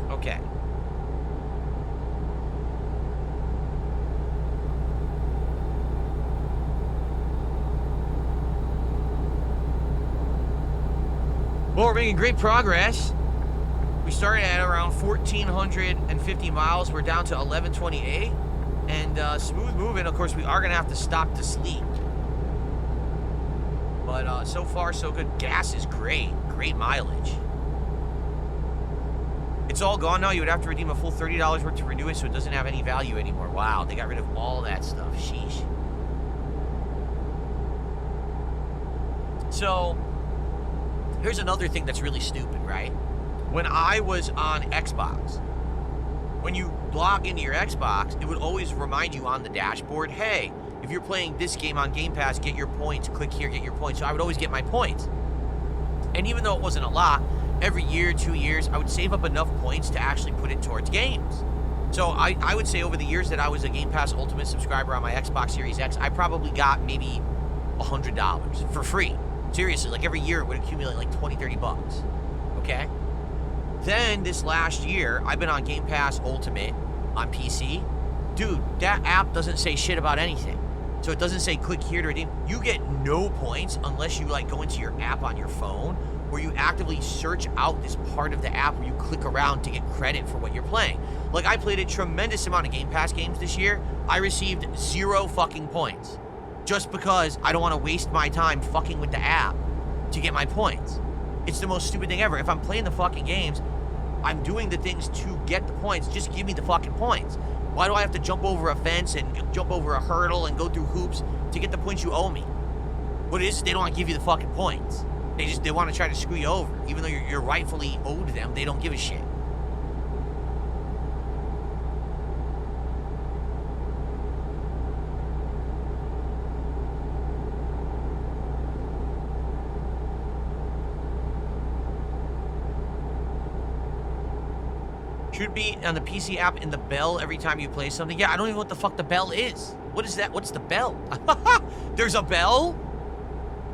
Okay. Well, we're making great progress. We started at around 1,450 miles. We're down to 1,128. And smooth moving. Of course, we are going to have to stop to sleep. But so far, so good. Gas is great. Great mileage. It's all gone now. You would have to redeem a full $30 worth to renew it, so it doesn't have any value anymore. Wow, they got rid of all that stuff. Sheesh. So, here's another thing that's really stupid, right? When I was on Xbox, when you log into your Xbox, it would always remind you on the dashboard, hey, if you're playing this game on Game Pass, get your points. Click here, get your points. So I would always get my points. And even though it wasn't a lot, every year, 2 years, I would save up enough points to actually put it towards games. So I would say over the years that I was a Game Pass Ultimate subscriber on my Xbox Series X, I probably got maybe $100 for free. Seriously, like every year it would accumulate like 20, 30 bucks. Okay? Then this last year, I've been on Game Pass Ultimate on PC. Dude, that app doesn't say shit about anything. So it doesn't say click here to redeem. You get no points unless you like go into your app on your phone, where you actively search out this part of the app where you click around to get credit for what you're playing. Like, I played a tremendous amount of Game Pass games this year. I received 0 fucking points. just because I don't want to waste my time fucking with the app to get my points. It's the most stupid thing ever. If I'm playing the fucking games, I'm doing the things to get the points. Just give me the fucking points. Why do I have to jump over a fence and jump over a hurdle and go through hoops to get the points you owe me? What it is they don't want to give you the fucking points. They want to try to screw you over. Even though you're rightfully owed them, they don't give a shit. Should be on the PC app in the bell every time you play something. Yeah, I don't even know what the fuck the bell is. What is that? What's the bell? There's a bell?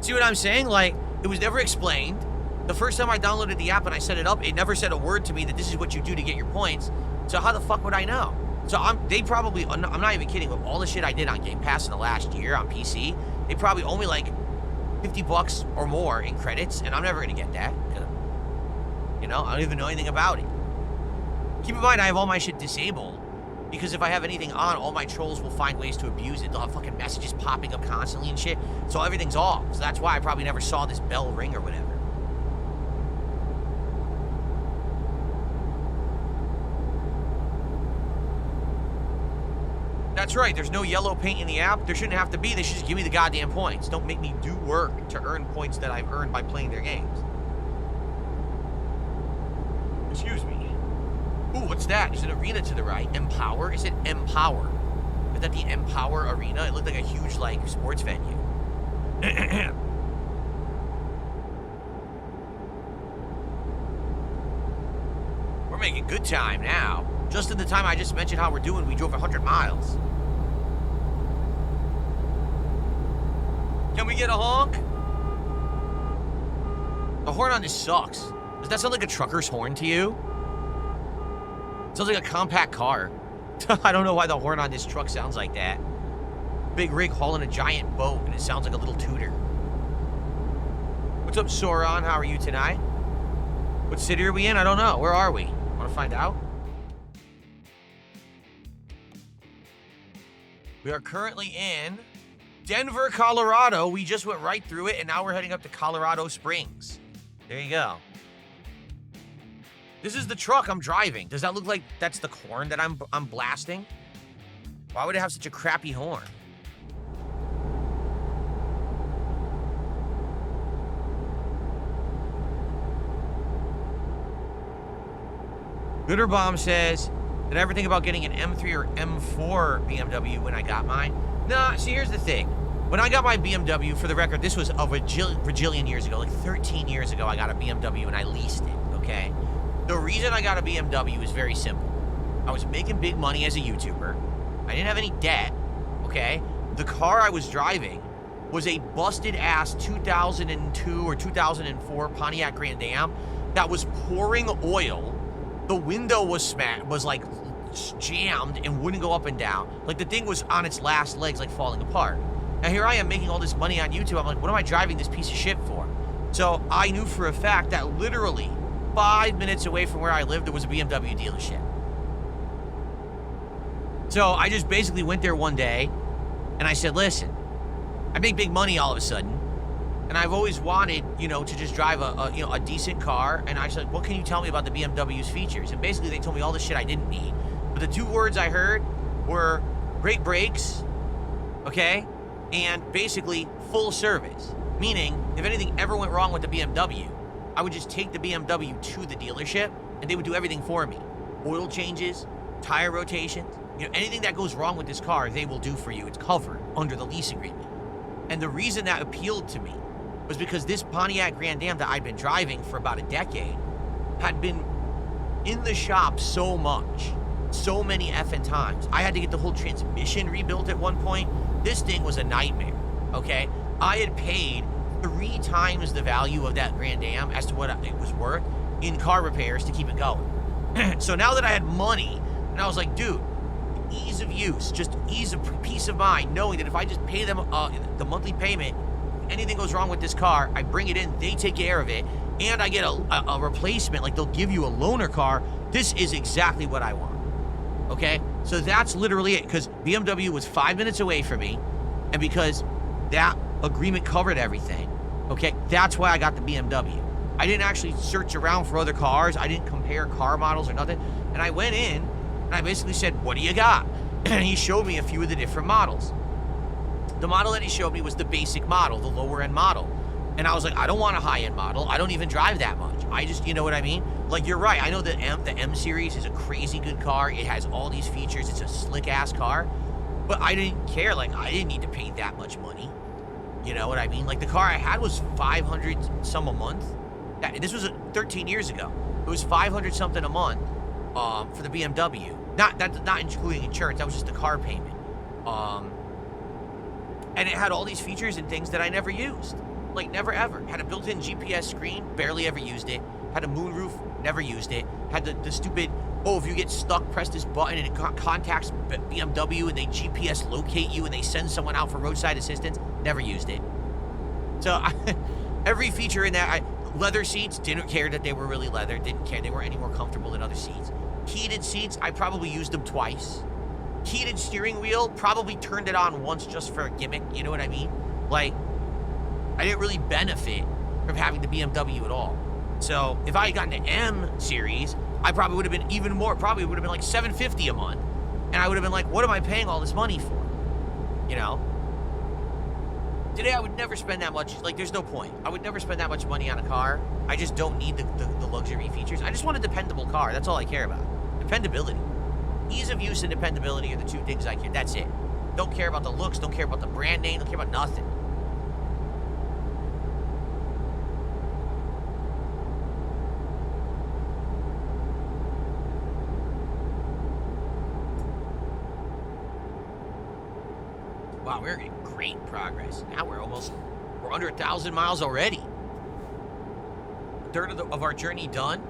See what I'm saying? Like, it was never explained. The first time I downloaded the app and I set it up, it never said a word to me that this is what you do to get your points. So how the fuck would I know? So I'm not even kidding, with all the shit I did on Game Pass in the last year on PC, they probably owe me like $50 or more in credits, and I'm never gonna get that. You know, I don't even know anything about it. Keep in mind, I have all my shit disabled, because if I have anything on, all my trolls will find ways to abuse it. They'll have fucking messages popping up constantly and shit, so everything's off. So that's why I probably never saw this bell ring or whatever. That's right, there's no yellow paint in the app. There shouldn't have to be. They should just give me the goddamn points. Don't make me do work to earn points that I've earned by playing their games. Excuse me. Ooh, what's that? There's an arena to the right. Empower? It said Empower. Is that the Empower Arena? It looked like a huge, like, sports venue. We're making good time now. Just in the time I just mentioned how we're doing, we drove 100 miles. Can we get a honk? The horn on this sucks. Does that sound like a trucker's horn to you? Sounds like a compact car. I don't know why the horn on this truck sounds like that. Big rig hauling a giant boat, and it sounds like a little tooter. What's up, Sauron? How are you tonight? What city are we in? I don't know. Where are we? Want to find out? We are currently in Denver, Colorado. We just went right through it, and now we're heading up to Colorado Springs. There you go. This is the truck I'm driving. Does that look like that's the horn that I'm blasting? Why would it have such a crappy horn? Gooderbomb says, did I ever think about getting an M3 or M4 BMW when I got mine? Nah, see, here's the thing. When I got my BMW, for the record, this was a bajillion years ago, like 13 years ago, I got a BMW and I leased it, okay? The reason I got a BMW is very simple. I was making big money as a YouTuber. I didn't have any debt, okay? The car I was driving was a busted-ass 2002 or 2004 Pontiac Grand Am that was pouring oil. The window was like jammed and wouldn't go up and down. Like the thing was on its last legs, like falling apart. Now here I am making all this money on YouTube. I'm like, what am I driving this piece of shit for? So I knew for a fact that literally 5 minutes away from where I lived, there was a BMW dealership. So I just basically went there one day and I said, listen, I make big money all of a sudden. And I've always wanted, you know, to just drive a decent car. And I said, what can you tell me about the BMW's features? And basically they told me all the shit I didn't need. But the two words I heard were great brakes, okay? And basically full service. Meaning, if anything ever went wrong with the BMW, I would just take the BMW to the dealership and they would do everything for me. Oil changes, tire rotations, you know, anything that goes wrong with this car, they will do for you. It's covered under the lease agreement. And the reason that appealed to me was because this Pontiac Grand Am that I'd been driving for about a decade had been in the shop so much, so many effing times. I had to get the whole transmission rebuilt at one point. This thing was a nightmare, okay? I had paid 3 times the value of that Grand Am as to what it was worth in car repairs to keep it going. So now that I had money, and I was like, dude, ease of use, just ease of peace of mind, knowing that if I just pay them the monthly payment, if anything goes wrong with this car, I bring it in, they take care of it, and I get a replacement, like they'll give you a loaner car. This is exactly what I want, okay? So that's literally it, because BMW was 5 minutes away from me, and because that agreement covered everything. Okay, that's why I got the BMW. I didn't actually search around for other cars. I didn't compare car models or nothing. And I went in and I basically said, what do you got? And he showed me a few of the different models. The model that he showed me was the basic model, the lower end model. And I was like, I don't want a high end model. I don't even drive that much. I just, you know what I mean? Like, you're right. I know the M series is a crazy good car. It has all these features. It's a slick ass car. But I didn't care. Like, I didn't need to pay that much money. You know what I mean? Like, the car I had was 500 some a month. This was 13 years ago. It was 500 something a month for the BMW. Not including insurance. That was just the car payment. And it had all these features and things that I never used. Like, never ever. Had a built-in GPS screen, barely ever used it. Had a moonroof, never used it. Had the stupid, oh, if you get stuck, press this button and it contacts BMW and they GPS locate you and they send someone out for roadside assistance. Never used it. So every feature in that, leather seats, didn't care that they were really leather. Didn't care they weren't any more comfortable than other seats. Heated seats, I probably used them twice. Heated steering wheel, probably turned it on once just for a gimmick. You know what I mean? Like, I didn't really benefit from having the BMW at all. So if I had gotten the M series, I probably would have been even more, probably would have been like $750 a month. And I would have been like, what am I paying all this money for? You know? Today I would never spend that much, like, there's no point. I would never spend that much money on a car. I just don't need the luxury features. I just want a dependable car. That's all I care about. Dependability. Ease of use and dependability are the two things I care. That's it. Don't care about the looks, don't care about the brand name, don't care about nothing. Wow, we're in great progress. Now we're under 1,000 miles already. A third of our journey done.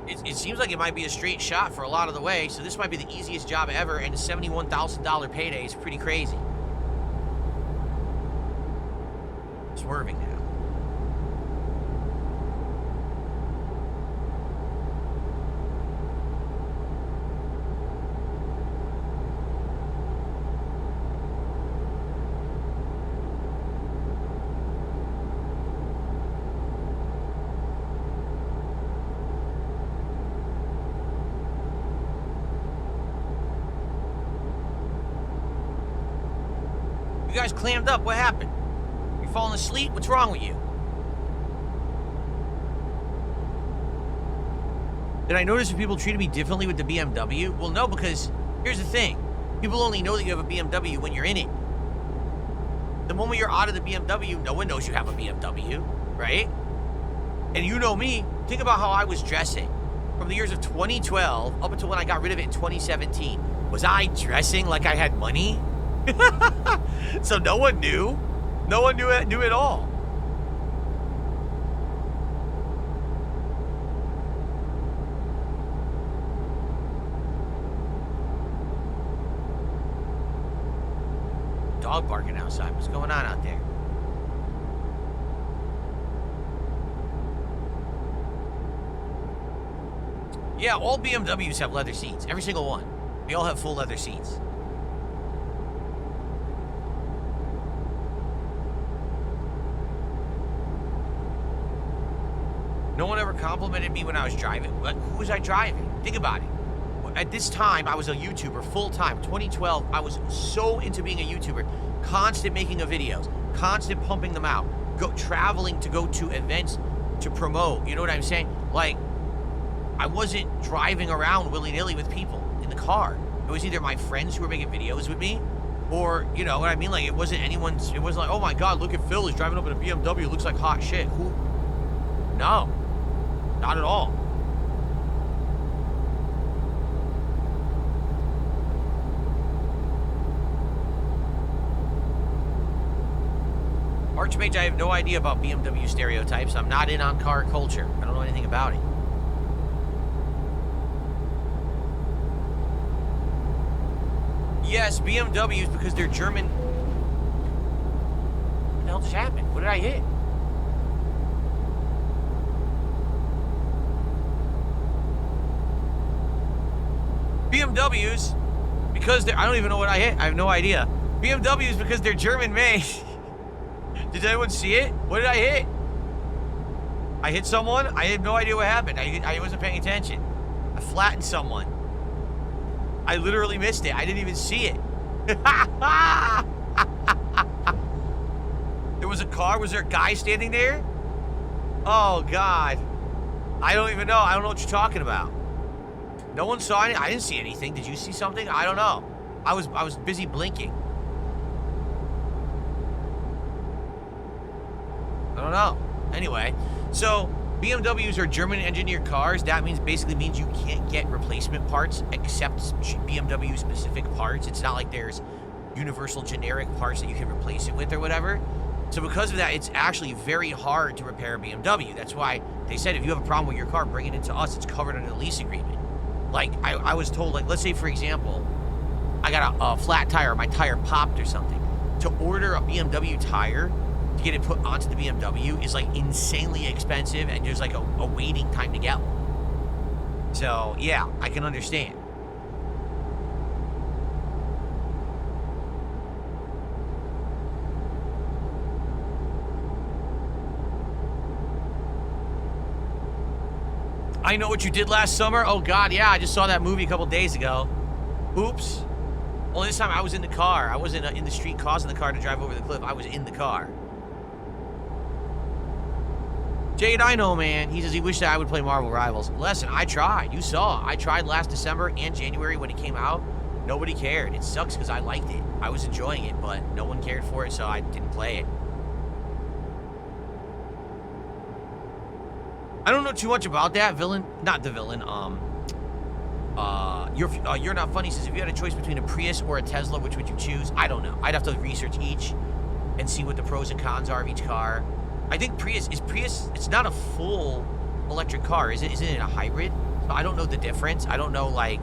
It seems like it might be a straight shot for a lot of the way, so this might be the easiest job ever, and a $71,000 payday is pretty crazy. Swerving now. You guys clammed up. What happened? You falling asleep? What's wrong with you? Did I notice if people treated me differently with the BMW? Well, no, because here's the thing. People only know that you have a BMW when you're in it. The moment you're out of the BMW, no one knows you have a BMW, right? And you know me. Think about how I was dressing from the years of 2012 up until when I got rid of it in 2017. Was I dressing like I had money? So no one knew. No one knew it all. Dog barking outside. What's going on out there? Yeah, all BMWs have leather seats. Every single one. They all have full leather seats. No one ever complimented me when I was driving. Who was I driving? Think about it. At this time, I was a YouTuber full-time. 2012, I was so into being a YouTuber. Constant making of videos. Constant pumping them out. Traveling to go to events to promote. You know what I'm saying? Like, I wasn't driving around willy-nilly with people in the car. It was either my friends who were making videos with me, or, you know what I mean? Like, it wasn't anyone's... It wasn't like, oh my God, look at Phil. He's driving up in a BMW. It looks like hot shit. Who? No. Not at all. Archmage, I have no idea about BMW stereotypes. I'm not in on car culture. I don't know anything about it. Yes, BMWs, because they're German. What the hell just happened? What did I hit? BMWs, because they're, I don't even know what I hit. I have no idea. BMWs because they're German made. Did anyone see it? What did I hit? I hit someone? I had no idea what happened. I wasn't paying attention. I flattened someone. I literally missed it. I didn't even see it. There was a car. Was there a guy standing there? Oh, God. I don't even know. I don't know what you're talking about. No one saw it. I didn't see anything. Did you see something? I don't know. I was busy blinking. I don't know. Anyway, so BMWs are German engineered cars. That basically means you can't get replacement parts except BMW specific parts. It's not like there's universal generic parts that you can replace it with or whatever. So because of that, it's actually very hard to repair a BMW. That's why they said if you have a problem with your car, bring it into us. It's covered under the lease agreement. Like, I was told, like, let's say, for example, I got a flat tire, my tire popped or something. To order a BMW tire to get it put onto the BMW is, like, insanely expensive, and there's, like, a waiting time to get one. So, yeah, I can understand. I Know What You Did Last Summer? Oh, God, yeah, I just saw that movie a couple days ago. Oops. Well, this time I was in the car. I wasn't in the street causing the car to drive over the cliff. I was in the car. Jade, I know, man. He says he wished that I would play Marvel Rivals. Listen, I tried. You saw. I tried last December and January when it came out. Nobody cared. It sucks because I liked it. I was enjoying it, but no one cared for it, so I didn't play it. I don't know too much about that villain. Not the villain. You're Not Funny says if you had a choice between a Prius or a Tesla, which would you choose? I don't know. I'd have to research each and see what the pros and cons are of each car. I think Prius, it's not a full electric car, is it? Isn't it a hybrid? So I don't know the difference. I don't know, like,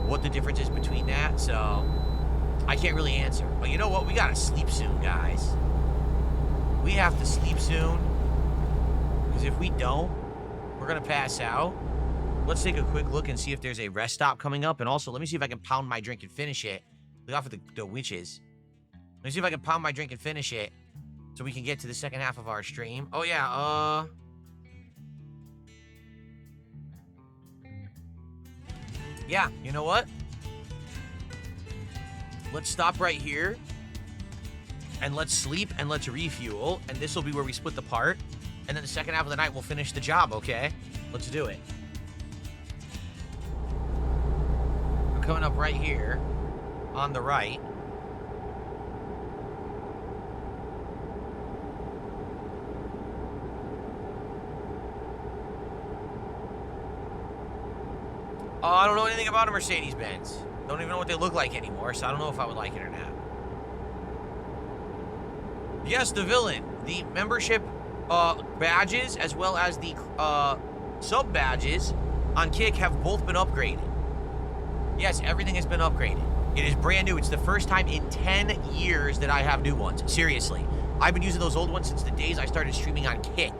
what the difference is between that, so I can't really answer. But you know what? We gotta sleep soon, guys. We have to sleep soon, because if we don't, we're gonna pass out. Let's take a quick look and see if there's a rest stop coming up, and also let me see if I can pound my drink and finish it. Look out for the witches. Let me see if I can pound my drink and finish it, so we can get to the second half of our stream. Oh, yeah, yeah, you know what? Let's stop right here, and let's sleep, and let's refuel, and this will be where we split the part, and then the second half of the night, we'll finish the job, okay? Let's do it. We're coming up right here, on the right. I don't know anything about a Mercedes-Benz. Don't even know what they look like anymore, so I don't know if I would like it or not. Yes, the villain. The membership badges, as well as the sub-badges on Kick have both been upgraded. Yes, everything has been upgraded. It is brand new. It's the first time in 10 years that I have new ones. Seriously. I've been using those old ones since the days I started streaming on Kick.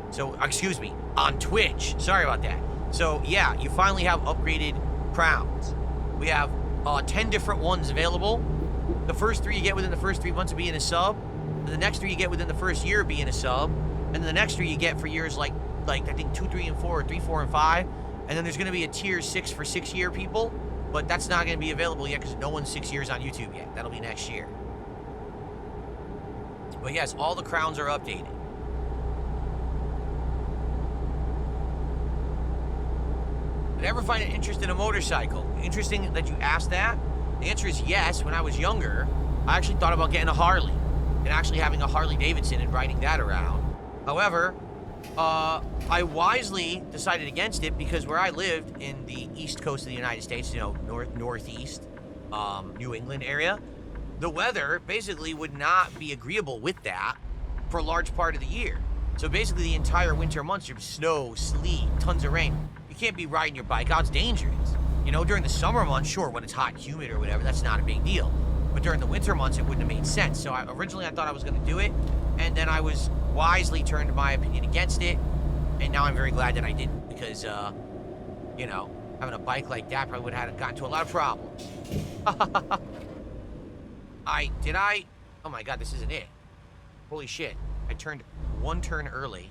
So, excuse me, on Twitch. Sorry about that. So, yeah, you finally have upgraded crowns. We have 10 different ones available. The first 3 you get within the first 3 months of being a sub. And the next 3 you get within the first year of being a sub. And then the next 3 you get for years like I think 2, 3, and 4, or 3, 4, and 5. And then there's going to be a tier 6 for 6-year people. But that's not going to be available yet because no one's 6 years on YouTube yet. That'll be next year. But yes, all the crowns are updated. Did I ever find an interest in a motorcycle? Interesting that you asked that. The answer is yes. When I was younger, I actually thought about getting a Harley and actually having a Harley Davidson and riding that around. However, I wisely decided against it because where I lived in the east coast of the United States, you know, northeast, New England area, the weather basically would not be agreeable with that for a large part of the year. So basically the entire winter months, there's snow, sleet, tons of rain. You can't be riding your bike out, it's dangerous. You know, during the summer months, sure, when it's hot and humid or whatever, that's not a big deal. But during the winter months, it wouldn't have made sense. So originally I thought I was gonna do it, and then I was wisely turned my opinion against it, and now I'm very glad that I didn't, because, you know, having a bike like that probably would have gotten to a lot of problems. Did I? Oh my god, this isn't it. Holy shit. I turned one turn early.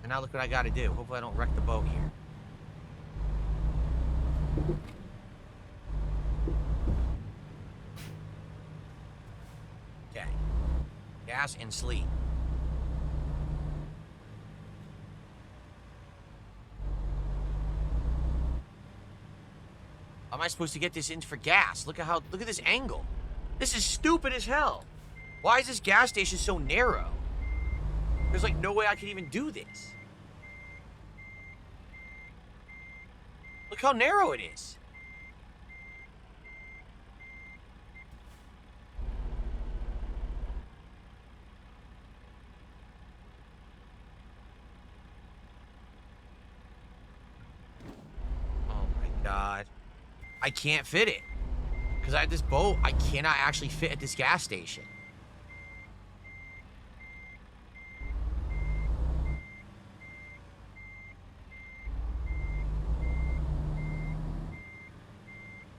And now look what I gotta do. Hopefully I don't wreck the boat here. Okay. Gas and sleep. How am I supposed to get this in for gas? Look at this angle. This is stupid as hell. Why is this gas station so narrow? There's like no way I could even do this. Look how narrow it is. Oh my god. I can't fit it. Because I have this boat, I cannot actually fit at this gas station.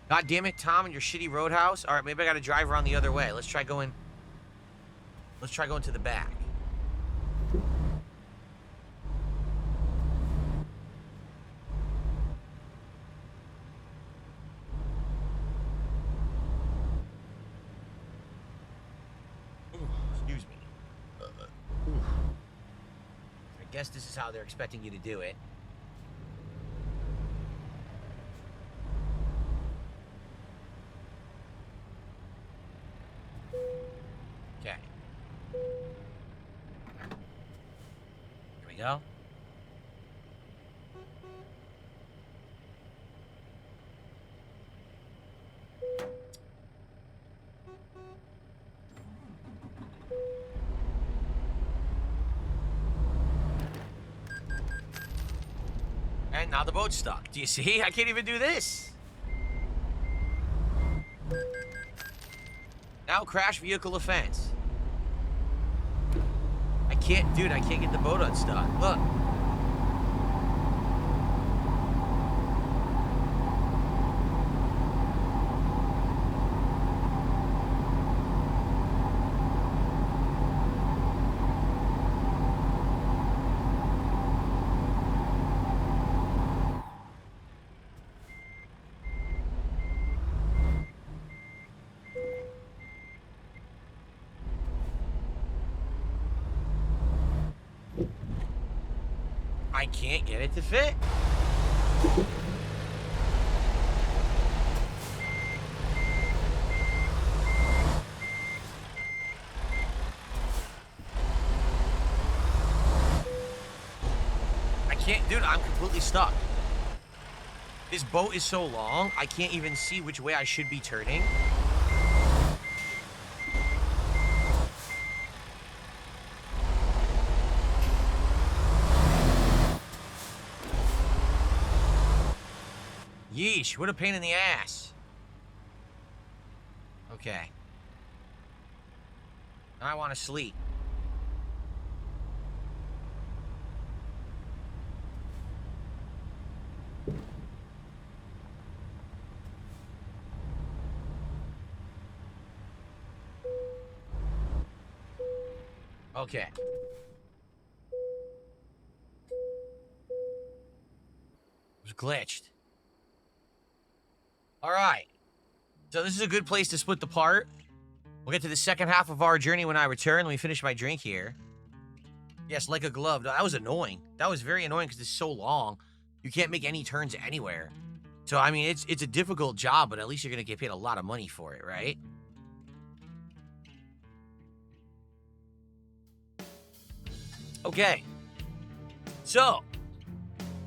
God damn it, Tom, and your shitty roadhouse. All right, maybe I gotta drive around the other way. Let's try going to the back. Ooh, excuse me. I guess this is how they're expecting you to do it. Okay. Here we go. And now the boat's stuck. Do you see? I can't even do this. Now crash vehicle offense. I can't get the boat unstuck. Look. I can't get it to fit. I can't, dude, I'm completely stuck. This boat is so long, I can't even see which way I should be turning. Yeesh, what a pain in the ass. Okay. Now I want to sleep. Okay. It was glitched. All right. So this is a good place to split the part. We'll get to the second half of our journey when I return. Let me finish my drink here. Yes, like a glove. That was annoying. That was very annoying because it's so long. You can't make any turns anywhere. So, I mean, it's a difficult job, but at least you're going to get paid a lot of money for it, right? Okay. So,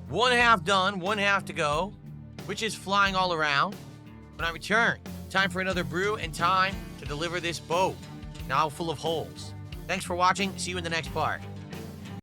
one half done, one half to go, which is flying all around. When I return, time for another brew and time to deliver this boat, now full of holes. Thanks for watching. See you in the next part.